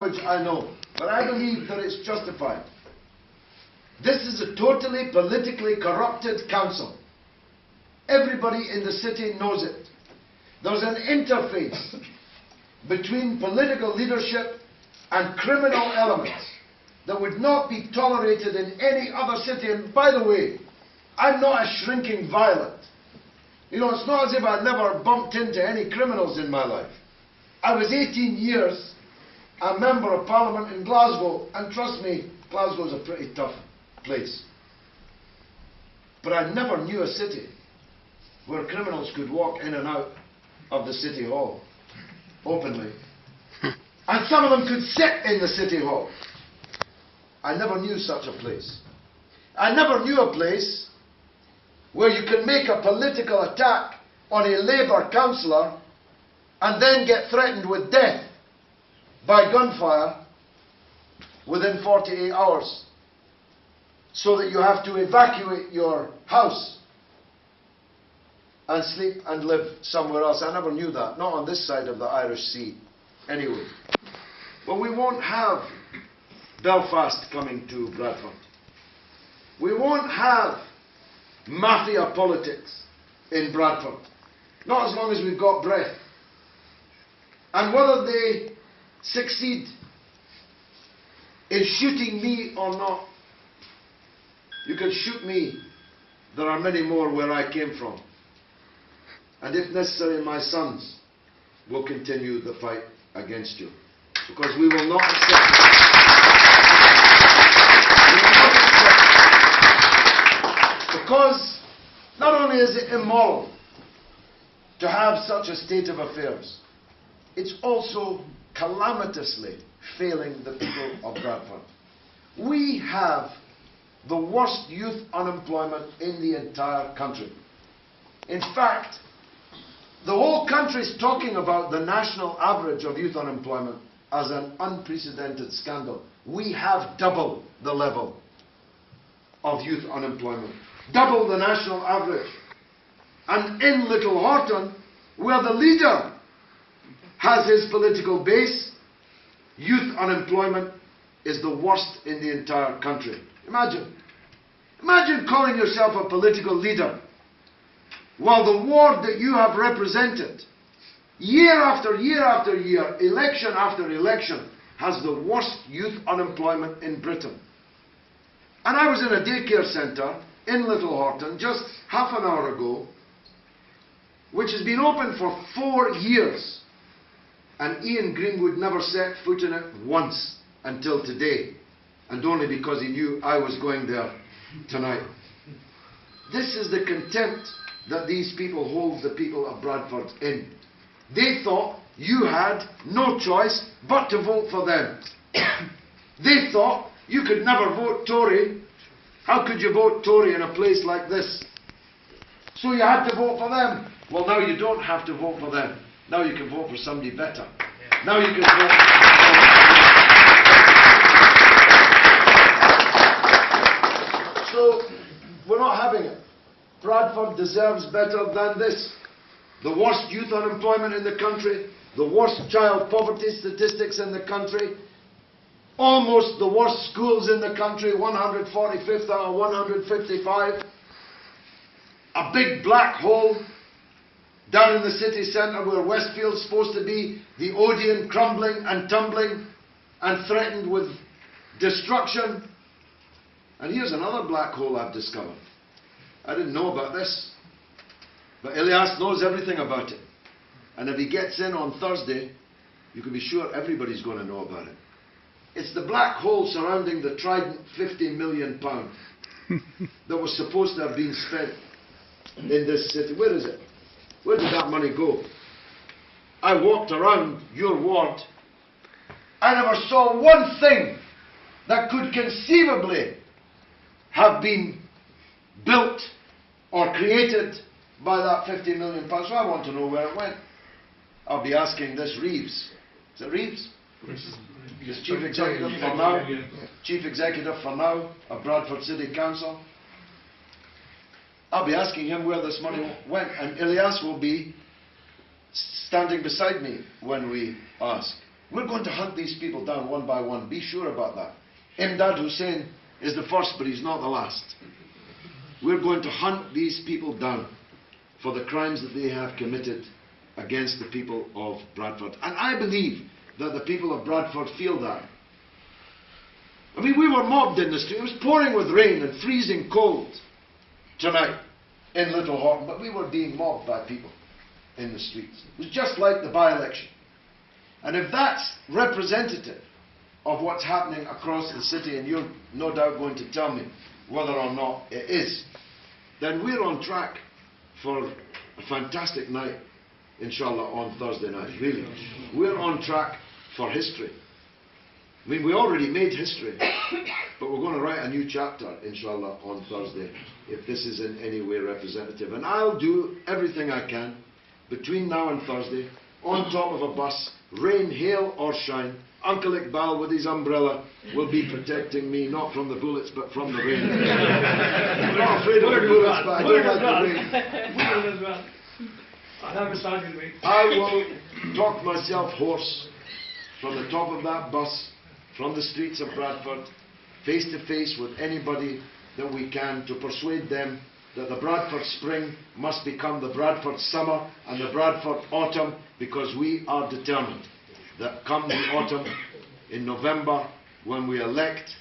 which I know, but I believe that it's justified. This is a totally politically corrupted council. Everybody in the city knows it. There's an interface between political leadership and criminal elements that would not be tolerated in any other city. And by the way, I'm not a shrinking violet. You know, it's not as if I never bumped into any criminals in my life. I was 18 years a member of Parliament in Glasgow, and trust me, Glasgow's a pretty tough place. But I never knew a city where criminals could walk in and out of the City Hall openly. And some of them could sit in the City Hall. I never knew such a place. I never knew a place where you can make a political attack on a Labour councillor and then get threatened with death by gunfire within 48 hours, so that you have to evacuate your house and sleep and live somewhere else. I never knew that, not on this side of the Irish Sea anyway. But we won't have Belfast coming to Bradford. We won't have mafia politics in Bradford, not as long as we've got breath. And whether they succeed in shooting me or not, you can shoot me. There are many more where I came from. And if necessary, my sons will continue the fight against you. Because we will not accept it. We will not accept it. Because not only is it immoral to have such a state of affairs, it's also calamitously failing the people of Bradford. We have the worst youth unemployment in the entire country. In fact, the whole country is talking about the national average of youth unemployment as an unprecedented scandal. We have double the level of youth unemployment. Double the national average. And in Little Horton, where the leader has his political base, youth unemployment is the worst in the entire country. Imagine. Imagine calling yourself a political leader while the ward that you have represented, year after year after year, election after election, has the worst youth unemployment in Britain. And I was in a daycare centre in Little Horton just half an hour ago, which has been open for 4 years. And Ian Greenwood never set foot in it once until today, and only because he knew I was going there tonight. This is the contempt that these people hold the people of Bradford in. They thought you had no choice but to vote for them. They thought you could never vote Tory. How could you vote Tory in a place like this? So you had to vote for them. Well, now you don't have to vote for them. Now you can vote for somebody better. Now you can vote. So, we're not having it. Bradford deserves better than this. The worst youth unemployment in the country, the worst child poverty statistics in the country, almost the worst schools in the country, 145th out of 155. A big black hole down in the city centre where Westfield's supposed to be, the Odeon crumbling and tumbling and threatened with destruction. And here's another black hole I've discovered. I didn't know about this, but Elias knows everything about it. And if he gets in on Thursday, you can be sure everybody's going to know about it. It's the black hole surrounding the Trident £50 million that was supposed to have been spent in this city. Where is it? Where did that money go? I walked around your ward. I never saw one thing that could conceivably have been built or created by that £50 million. So I want to know where it went. I'll be asking this Reeves. Is it Reeves? He's Chief Executive for now. Chief Executive for now of Bradford City Council. I'll be asking him where this money went, and Elias will be standing beside me when we ask. We're going to hunt these people down one by one. Be sure about that. Imdad Hussein is the first, but he's not the last. We're going to hunt these people down for the crimes that they have committed against the people of Bradford. And I believe that the people of Bradford feel that. I mean, we were mobbed in the street. It was pouring with rain and freezing cold tonight in Little Horton, but we were being mobbed by people in the streets. It was just like the by-election. And if that's representative of what's happening across the city, and you're no doubt going to tell me whether or not it is, then we're on track for a fantastic night, inshallah, on Thursday night, really. We're on track for history. I mean, we already made history, but we're going to write a new chapter, inshallah, on Thursday, if this is in any way representative. And I'll do everything I can between now and Thursday, on top of a bus, rain, hail or shine. Uncle Iqbal with his umbrella will be protecting me, not from the bullets, but from the rain. I'm not afraid of the bullets, but I don't like the rain. I will talk myself hoarse from the top of that bus, from the streets of Bradford, face to face with anybody that we can, to persuade them that the Bradford spring must become the Bradford summer and the Bradford autumn, because we are determined that come the autumn, in November, when we elect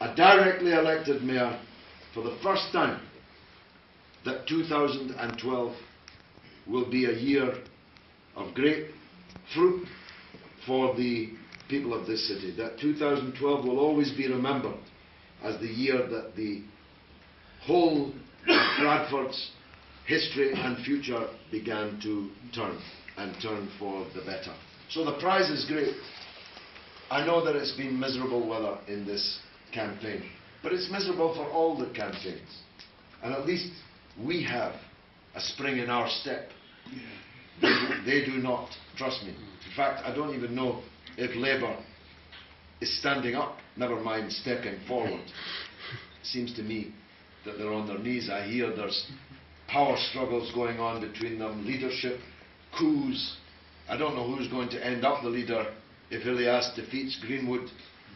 a directly elected mayor for the first time, that 2012 will be a year of great fruit for the people of this city. That 2012 will always be remembered as the year that the whole of Bradford's history and future began to turn, and turn for the better. So the prize is great. I know that it's been miserable weather in this campaign, but it's miserable for all the campaigns. And at least we have a spring in our step. They do not, trust me. In fact, I don't even know if Labour is standing up, never mind stepping forward. It seems to me that they're on their knees. I hear there's power struggles going on between them, leadership, coups. I don't know who's going to end up the leader if Ilyas defeats Greenwood.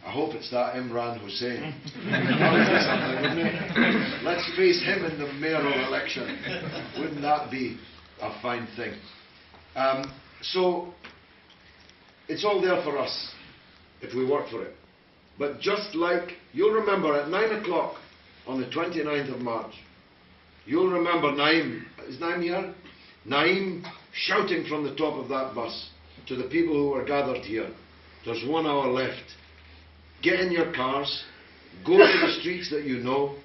I hope it's that Imran Hussein. That would be something, wouldn't it? Let's face him in the mayoral election. Wouldn't that be a fine thing? So, it's all there for us if we work for it. But just like, you'll remember at 9 o'clock on the 29th of March, you'll remember Naeem, is Naeem here? Naeem shouting from the top of that bus to the people who were gathered here, there's 1 hour left. Get in your cars, go to the streets that you know,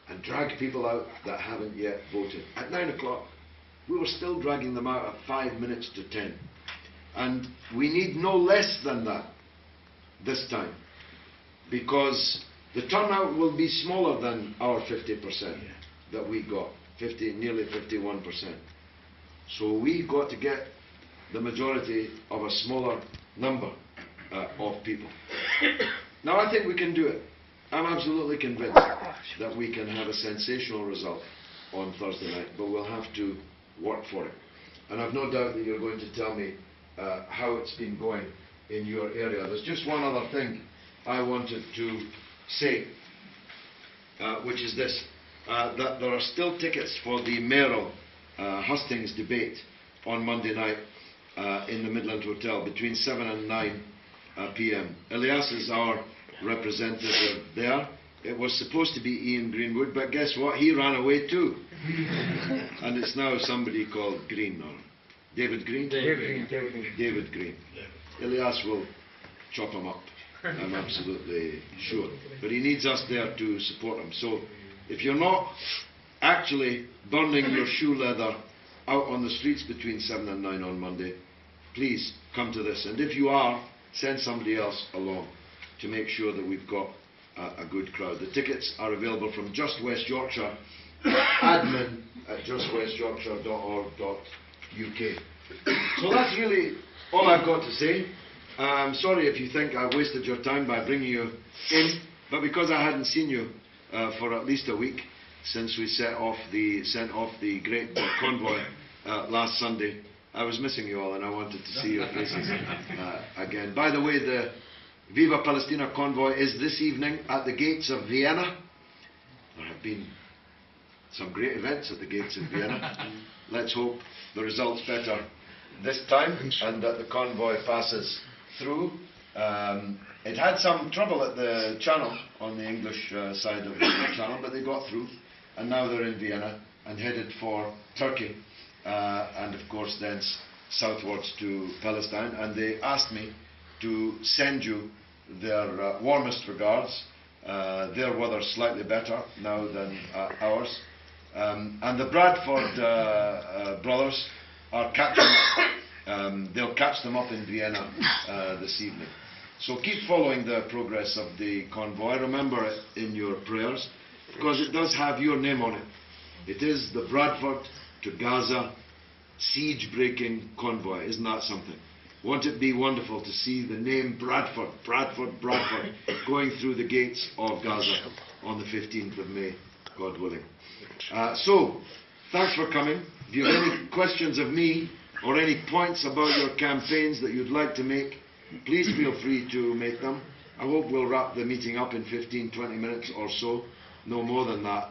and drag people out that haven't yet voted. At 9 o'clock, we were still dragging them out at 5 minutes to 10. And we need no less than that this time, because the turnout will be smaller than our 50% that we got, nearly 51%. So we got to get the majority of a smaller number of people. Now I think we can do it. I'm absolutely convinced that we can have a sensational result on Thursday night, but we'll have to work for it. And I've no doubt that you're going to tell me how it's been going in your area. There's just one other thing I wanted to say, which is this, that there are still tickets for the mayoral hustings debate on Monday night in the Midland Hotel between 7 and 9 p.m. Ilyas is our representative there. It was supposed to be Ian Greenwood, but guess what? He ran away too. And it's now somebody called Green, or David Green? David Green. Ilyas will chop him up, I'm absolutely sure. But he needs us there to support him. So if you're not actually burning your shoe leather out on the streets between 7 and 9 on Monday, please come to this. And if you are, send somebody else along to make sure that we've got a good crowd. The tickets are available from Just West Yorkshire, admin at justwestyorkshire.org.uk. So that's really all I've got to say. I'm sorry if you think I wasted your time by bringing you in, but because I hadn't seen you for at least a week since we sent off the great convoy last Sunday, I was missing you all and I wanted to see your faces again. By the way, the Viva Palestina convoy is this evening at the gates of Vienna. There have been some great events at the gates of Vienna. Let's hope the result's better this time and that the convoy passes through. It had some trouble at the channel, on the English side of the channel, but they got through, and now they're in Vienna and headed for Turkey, and of course thence southwards to Palestine. And they asked me to send you their warmest regards. Their weather's slightly better now than ours. And the Bradford brothers are catching up. They'll catch them up in Vienna this evening. So keep following the progress of the convoy. Remember it in your prayers, because it does have your name on it. It is the Bradford to Gaza siege-breaking convoy. Isn't that something? Won't it be wonderful to see the name Bradford, Bradford, Bradford going through the gates of Gaza on the 15th of May, God willing. So, thanks for coming. If you have any questions of me or any points about your campaigns that you'd like to make, please feel free to make them. I hope we'll wrap the meeting up in 15-20 minutes or so. No more than that,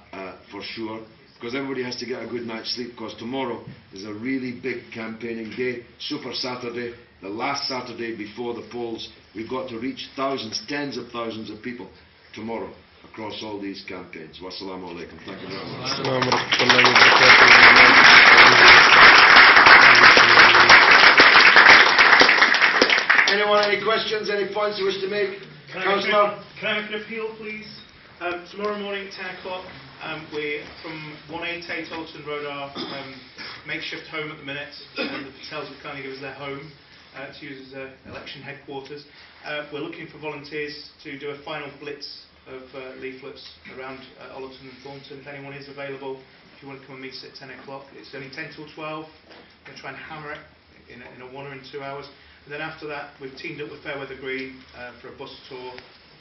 for sure. Because everybody has to get a good night's sleep, because tomorrow is a really big campaigning day. Super Saturday, the last Saturday before the polls. We've got to reach thousands, tens of thousands of people tomorrow across all these campaigns. Wassalamu alaikum. Thank you very much. Anyone, any questions, any points you wish to make? Councillor? Can I make an appeal, please? Tomorrow morning at 10 o'clock, we're from 188 Alton Road, our makeshift home at the minute. The Patels have kindly given us their home to use as election headquarters. We're looking for volunteers to do a final blitz of leaflets around Ollerton and Thornton. If anyone is available, if you want to come and meet us at 10 o'clock, it's only 10 till 12. We're going to try and hammer it in a 1 or 2 hours. And then after that, we've teamed up with Fairweather Green for a bus tour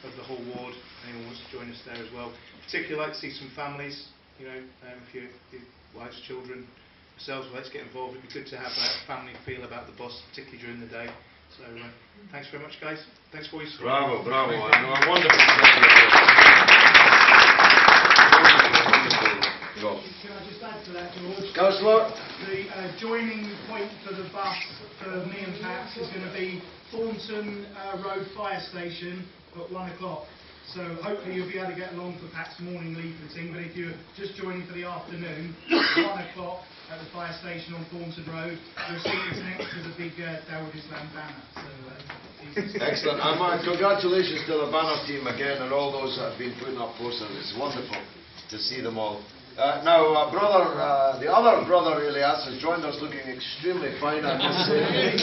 of the whole ward. Anyone wants to join us there as well. Particularly like to see some families, you know, if your wives, children, yourselves would like to get involved. It'd be good to have that family feel about the bus, particularly during the day. So thanks very much, guys. Thanks for your support. Bravo, bravo. A wonderful Go. Can I just add to that, George? Councillor? The joining point for the bus for me and Pat is going to be Thornton Road Fire Station at 1 o'clock. So hopefully you'll be able to get along for Pat's morning leafleting, but if you're just joining for the afternoon, 1 o'clock at the fire station on Thornton Road, you'll see it's next to the big Dawud Islam banner. So, excellent. And my congratulations to the banner team again and all those that have been putting up posters. It's wonderful to see them all. Now, the other brother, Elias, has joined us looking extremely fine, I must say.